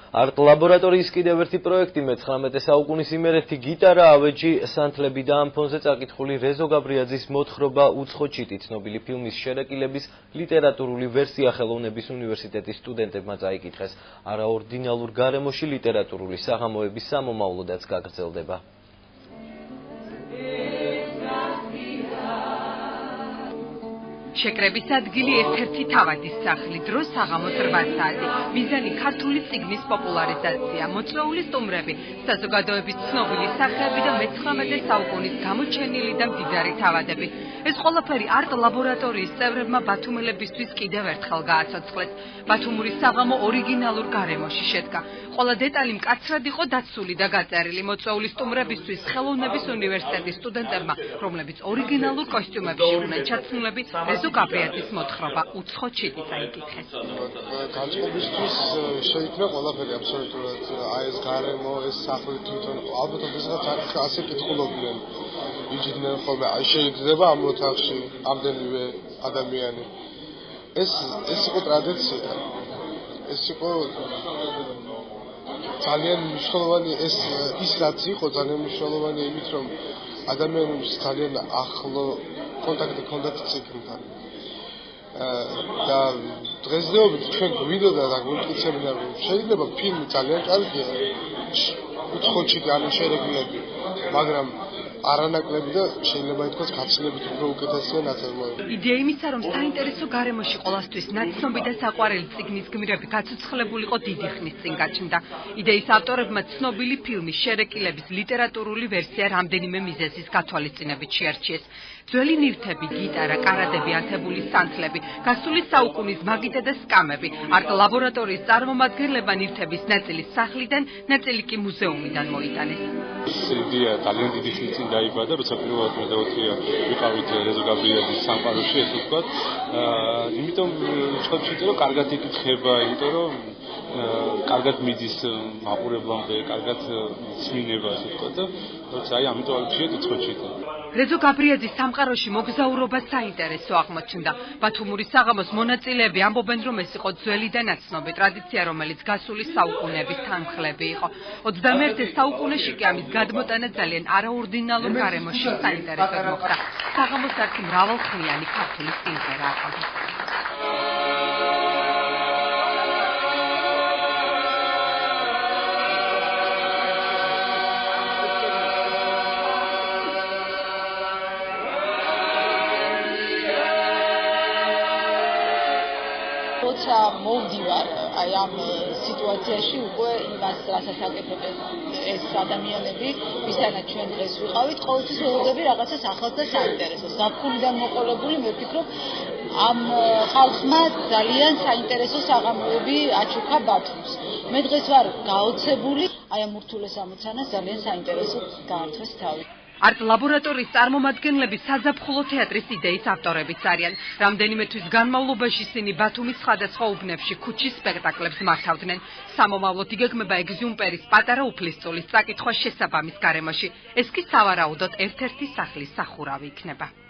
არტ ლაბორატორიის კიდევ ერთი პროექტი მე-19 საუკუნის იმერეთი გიტარა ავეჯი სანთლები და ამ ფონზე წაკითხული რეზო გაბრიაძის მოთხრობა უცხო ჩიტი ცნობილი ფილმის შერეკილების ლიტერატურული ვერსია ხელოვნების უნივერსიტეტის სტუდენტებმა წაიკითხეს. არაორდინალურ გარემოში ლიტერატურული საღამოების სამომავლოდაც გაგრძელდება. შეკრების ადგილი ერთ-ერთი თავადის სახლი, დრო საღამოს 8 საათი. მიზანი ქართული წიგნის პოპულარიზაცია, მოწვეული სტუმრები, საზოგადოების ცნობილი სახეები და მე-19 საუკუნის გამოჩენილი და მდიდარი თავადები. ეს ყველაფერი არტ ლაბორატორიის წევრებმა ბათუმელებისთვის კიდევ ერთხელ გააცოცხლეს. ბათუმური საღამო ორიგინალურ გარემოში შედგა. ყველა დეტალი მკაცრად იყო დაცული და გაწერილი. მოწვეული სტუმრებისთვის ხელოვნების უნივერსიტეტის სტუდენტებმა, რომლებიც ორიგინალურ კოსტიუმებში იყვნენ ჩაცმულები, რეზო გაბრიაძის მოთხრობა უცხო ჩიტი წაიკითხეს. განწყობისთვის შეიქმნა ყველაფერი აბსოლუტურად. აი ეს გარემო, ეს სახლი თვითონ, ალბათ ესეც ასე კითხულობდნენ. იჯდნენ ხოლმე, აი შეიძლება ამ ოთახში ამდენივე ადამიანი. ეს იყო ტრადიცია. ეს იყო ძალიან მნიშვნელოვანი ის რაც იყო ძალიან მნიშვნელოვანი იმით რომ ადამიანებს ძალიან ახლო კონტაქტი ჰქონდათ ციგნთან. და დღესდღეობით ჩვენ გვიდოდა და გვიმტკიცებდნენ რომ შეიძლება ფილმი ძალიან კარგია უცხო ჩიტი ანუ შერეგულები მაგრამ არანაკლები და შეიძლება ითქვას გაცილებით უფრო უკეთესია ნათელმოები. იდეა იმისა, რომ საინტერესო გარემოში ყოველთვის ნაცნობი და საყვარელი წიგნის გმირები გაცოცხლებულიყო დიდი ხნის წინ გაჩნდა. იდეის ავტორებმა ცნობილი ფილმის შერეკილების ლიტერატურული ვერსია რამდენიმე მიზეზის გათვალისწინებით შეარჩიეს. ძველი ნივთები, გიტარა, კარადები, ათებული სანთლები, გასული საუკუნის მაგიდა და სკამები. არტ ლაბორატორიის წარმომადგენლებმა ნივთების ნაწილი სახლიდან, ნაწილი კი მუზეუმიდან მოიტანეს. იდეა ძალიან დიდი ხნის წინ დაიბადა, როცა პირველად მე და ოთია ვიყავით რეზო გაბრიაძის სამყაროში, ესე ვთქვათ. იმიტომ ვთქვათ, რომ კარგად იკითხება, იმიტომ რომ კარგად მიდის მაყურებლამდე, კარგად ცვლინება, ესე ვთქვათ და როცა აი ამიტომ ავიჩიეთ უცხო ჩიტი. რეზო გაბრიაძის სამყაროში მოგზაურობა საინტერესო აღმოჩნდა. ბათუმური საღამოს მონაწილეები ამბობენ, რომ ეს იყო ძველი და ნაცნობი ტრადიცია, რომელიც გასული საუკუნეების თანმხლები იყო. 21 საუკუნეში კი ამის გადმოტანა ძალიან არაორდინალურ გარემოში საინტერესოდ მოხდა. საღამოს არც მრავალხმიანი ქართული სიმღერა აყვავდა. როცა მოვდივარ აი ამ სიტუაციაში უკვე იმას რასაც აკეთებენ ეს ადამიანები, ვისთანაც ჩვენ დღეს ვიყავით, ყოველთვის ველოდები რაღაცას ახალს და საინტერესოს. ზაფხულიდან მოყოლებული მე ვფიქრობ ამ ხალხმა ძალიან საინტერესო საღამოები აჩუქა ბათუმს. მე დღეს ვარ გაოცებული, აი ამ ურთულეს ამოცანას ძალიან საინტერესოდ გაართვეს თავი. არტ ლაბორატორიის წარმომადგენლები საზაფხულო თეატრის იდეის ავტორებიც არიან. რამდენიმე თვის განმავლობაში ისინი ბათუმის სხვადასხვა უბნებში ქუჩის სპექტაკლებს მართავდნენ. სამომავლოდ იგეგმება ეგზიუმპერის პატარა უფლისწულის წაკითხვა შესაბამის გარემოში. ეს კი სავარაუდოდ ერთ-ერთი სახლის სახურავი იქნება.